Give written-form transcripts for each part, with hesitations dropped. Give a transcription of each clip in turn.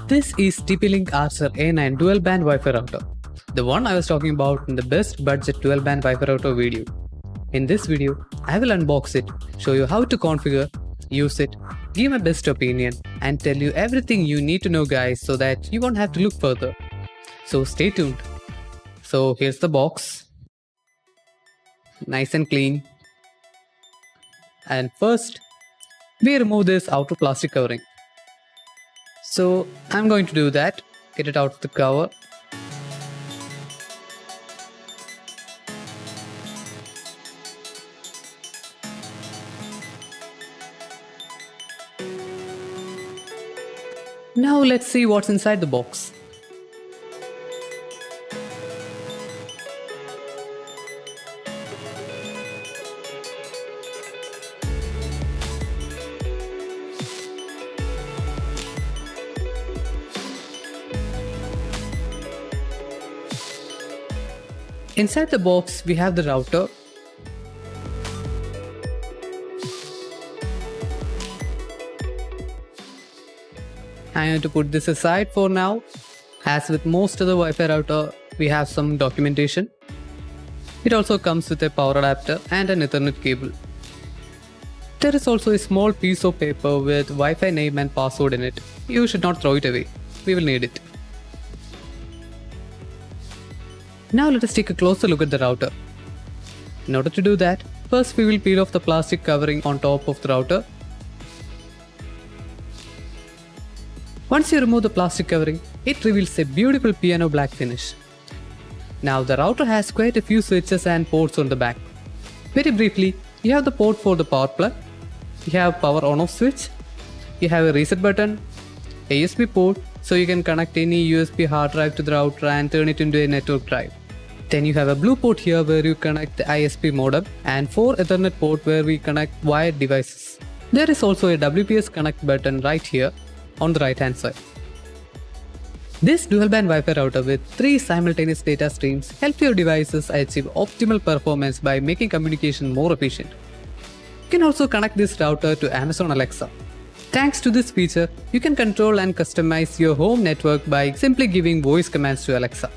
This is TP-Link A9 Dualband Wi-Fi Router, the one I was talking about in the best budget Dualband Wi-Fi Router video. In this video, I will unbox it, show you how to configure, use it, give my best opinion, and tell you everything you need to know guys so that you won't have to look further. So stay tuned. So here's the box. Nice and clean. And first, we remove this outer plastic covering. So I'm going to do that. Get it out of the cover. Now let's see what's inside the box. Inside the box, we have the router, I'm going to put this aside for now. As with most of the Wi-Fi router, we have some documentation. It also comes with a power adapter and an Ethernet cable. There is also a small piece of paper with Wi-Fi name and password in it. You should not throw it away. We will need it. Now let us take a closer look at the router. In order to do that, first we will peel off the plastic covering on top of the router. Once you remove the plastic covering, it reveals a beautiful piano black finish. Now the router has quite a few switches and ports on the back. Very briefly, you have the port for the power plug, you have power on off switch, you have a reset button, a USB port so you can connect any USB hard drive to the router and turn it into a network drive. Then you have a blue port here where you connect the ISP modem and 4 Ethernet port where we connect wired devices. There is also a WPS connect button right here on the right hand side. This dual band Wi-Fi router with 3 simultaneous data streams helps your devices achieve optimal performance by making communication more efficient. You can also connect this router to Amazon Alexa. Thanks to this feature, you can control and customize your home network by simply giving voice commands to Alexa.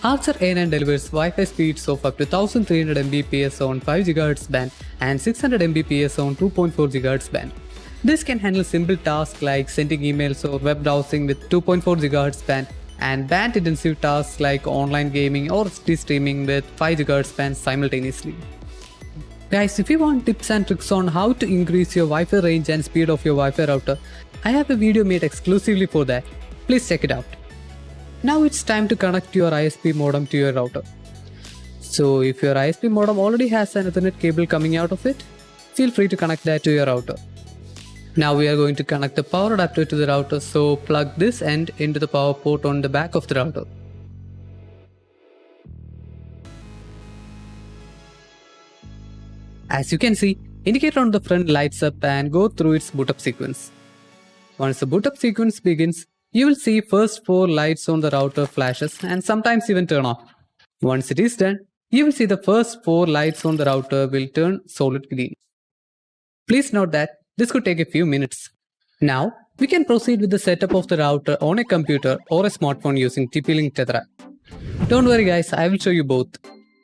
Archer A9 delivers Wi-Fi speeds of up to 1300 Mbps on 5 GHz band and 600 Mbps on 2.4 GHz band. This can handle simple tasks like sending emails or web browsing with 2.4 GHz band and band-intensive tasks like online gaming or streaming with 5 GHz band simultaneously. Guys, if you want tips and tricks on how to increase your Wi-Fi range and speed of your Wi-Fi router, I have a video made exclusively for that. Please check it out. Now it's time to connect your ISP modem to your router. So if your ISP modem already has an Ethernet cable coming out of it, feel free to connect that to your router. Now we are going to connect the power adapter to the router, so plug this end into the power port on the back of the router. As you can see, indicator on the front lights up and go through its boot up sequence. Once the boot up sequence begins, you will see first 4 lights on the router flashes and sometimes even turn off. Once it is done, you will see the first 4 lights on the router will turn solid green. Please note that this could take a few minutes. Now, we can proceed with the setup of the router on a computer or a smartphone using TP-Link Tether App. Don't worry guys, I will show you both.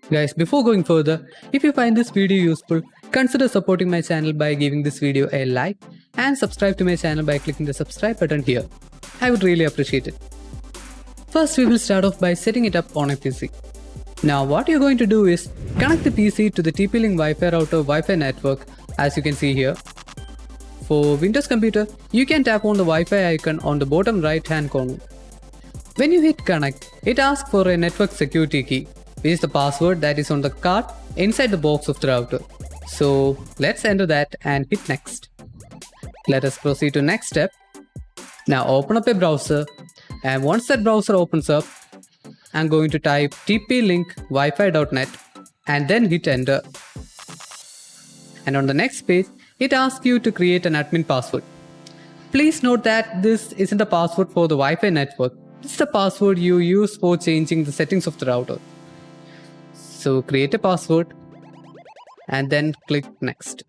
Guys, before going further, if you find this video useful, consider supporting my channel by giving this video a like and subscribe to my channel by clicking the subscribe button here. I would really appreciate it. First, we will start off by setting it up on a PC. Now, what you're going to do is connect the PC to the TP-Link Wi-Fi router Wi-Fi network, as you can see here. For Windows computer, you can tap on the Wi-Fi icon on the bottom right hand corner. When you hit connect, it asks for a network security key, which is the password that is on the card inside the box of the router. So let's enter that and hit next. Let us proceed to next step. Now open up a browser, and once that browser opens up, I'm going to type tplinkwifi.net and then hit enter. And on the next page, it asks you to create an admin password. Please note that this isn't the password for the Wi-Fi network. It's the password you use for changing the settings of the router. So create a password and then click next.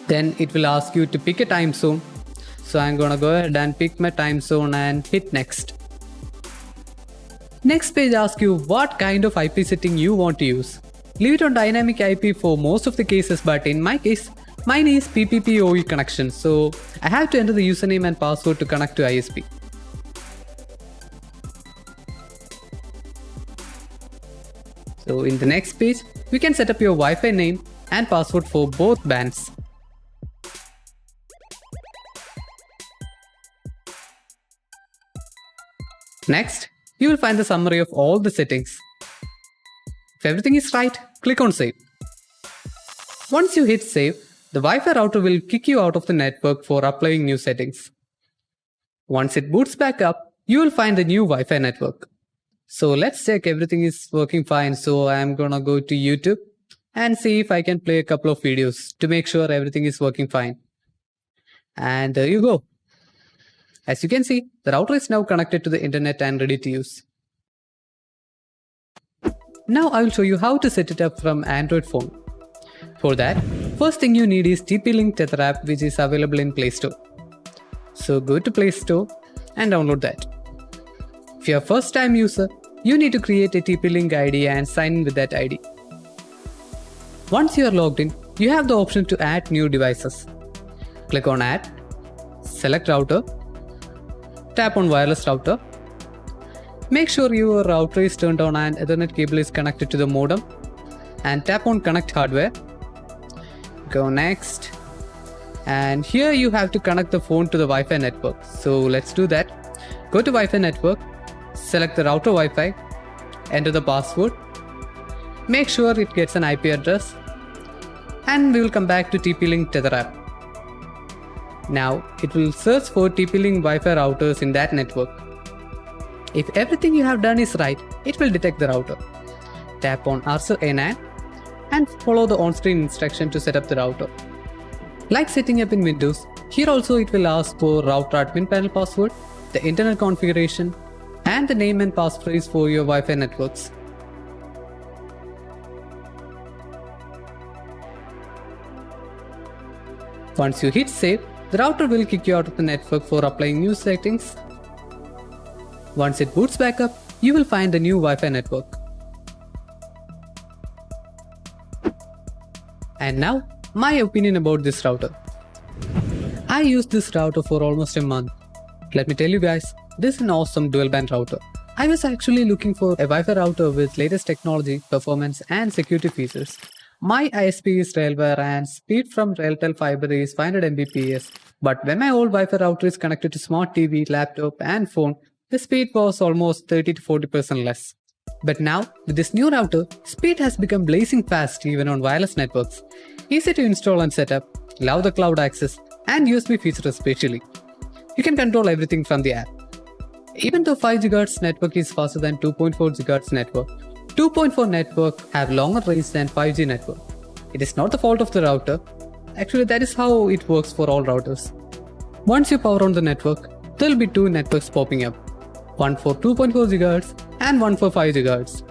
Then it will ask you to pick a time zone. So I'm gonna go ahead and pick my time zone and hit next. Next page asks you what kind of IP setting you want to use. Leave it on dynamic IP for most of the cases, but in my case, mine is PPPoE connection, so I have to enter the username and password to connect to ISP. So in the next page, you can set up your Wi-Fi name and password for both bands. Next, you will find the summary of all the settings. If everything is right, click on Save. Once you hit Save, the Wi-Fi router will kick you out of the network for applying new settings. Once it boots back up, you will find the new Wi-Fi network. So let's check everything is working fine. So I'm gonna go to YouTube and see if I can play a couple of videos to make sure everything is working fine. And there you go. As you can see, the router is now connected to the internet and ready to use. Now I will show you how to set it up from Android phone. For that, first thing you need is TP Links Tether App, which is available in Play Store. So go to Play Store and download that. If you're a first time user, you need to create a TP-Link ID and sign in with that ID. Once you are logged in, you have the option to add new devices. Click on Add, select Router, tap on Wireless Router. Make sure your router is turned on and Ethernet cable is connected to the modem, and tap on Connect Hardware. Go next, and here you have to connect the phone to the Wi-Fi network. So let's do that. Go to Wi-Fi network, select the router Wi-Fi, enter the password, make sure it gets an IP address, and we will come back to TP-Link Tether App. Now it will search for TP-Link Wi-Fi routers in that network. If everything you have done is right, it will detect the router. Tap on Answer A9 and follow the on-screen instruction to set up the router. Like setting up in Windows, here also it will ask for router admin panel password, the internet configuration, and the name and passphrase for your Wi-Fi networks. Once you hit save, the router will kick you out of the network for applying new settings. Once it boots back up, you will find the new Wi-Fi network. And now, my opinion about this router. I used this router for almost a month. Let me tell you guys, this is an awesome dual-band router. I was actually looking for a Wi-Fi router with latest technology, performance and security features. My ISP is Railwire and speed from Railtel fiber is 500 Mbps. But when my old Wi-Fi router is connected to smart TV, laptop and phone, the speed was almost 30 to 40% less. But now, with this new router, speed has become blazing fast even on wireless networks. Easy to install and set up, love the cloud access and USB features especially. You can control everything from the app. Even though 5 GHz network is faster than 2.4 GHz network, 2.4 network have longer range than 5G network. It is not the fault of the router. Actually, that is how it works for all routers. Once you power on the network, there will be two networks popping up. One for 2.4 GHz and one for 5 GHz.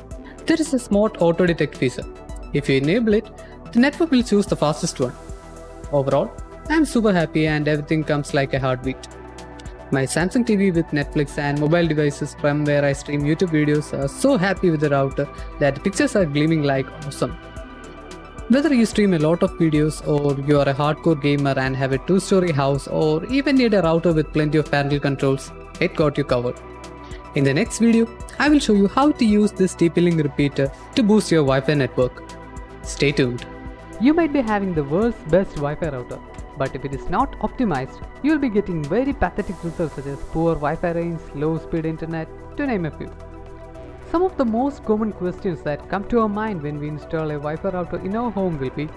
There is a smart auto detect feature. If you enable it, the network will choose the fastest one. Overall, I am super happy and everything comes like a heartbeat. My Samsung TV with Netflix and mobile devices from where I stream YouTube videos are so happy with the router that the pictures are gleaming like awesome. Whether you stream a lot of videos or you are a hardcore gamer and have a 2-story house or even need a router with plenty of parental controls, it got you covered. In the next video, I will show you how to use this TP-Link repeater to boost your Wi-Fi network. Stay tuned. You might be having the world's best Wi-Fi router, but if it is not optimized, you will be getting very pathetic results such as poor Wi-Fi range, low speed internet, to name a few. Some of the most common questions that come to our mind when we install a Wi-Fi router in our home will be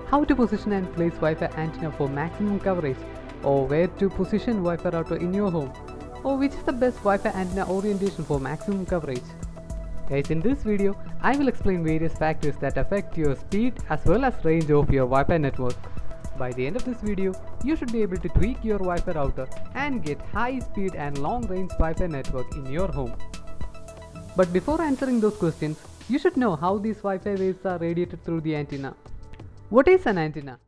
how to position and place Wi-Fi antenna for maximum coverage, or where to position Wi-Fi router in your home, or which is the best Wi-Fi antenna orientation for maximum coverage. Guys, in this video, I will explain various factors that affect your speed as well as range of your Wi-Fi network. By the end of this video, you should be able to tweak your Wi-Fi router and get high speed and long range Wi-Fi network in your home. But before answering those questions, you should know how these Wi-Fi waves are radiated through the antenna. What is an antenna?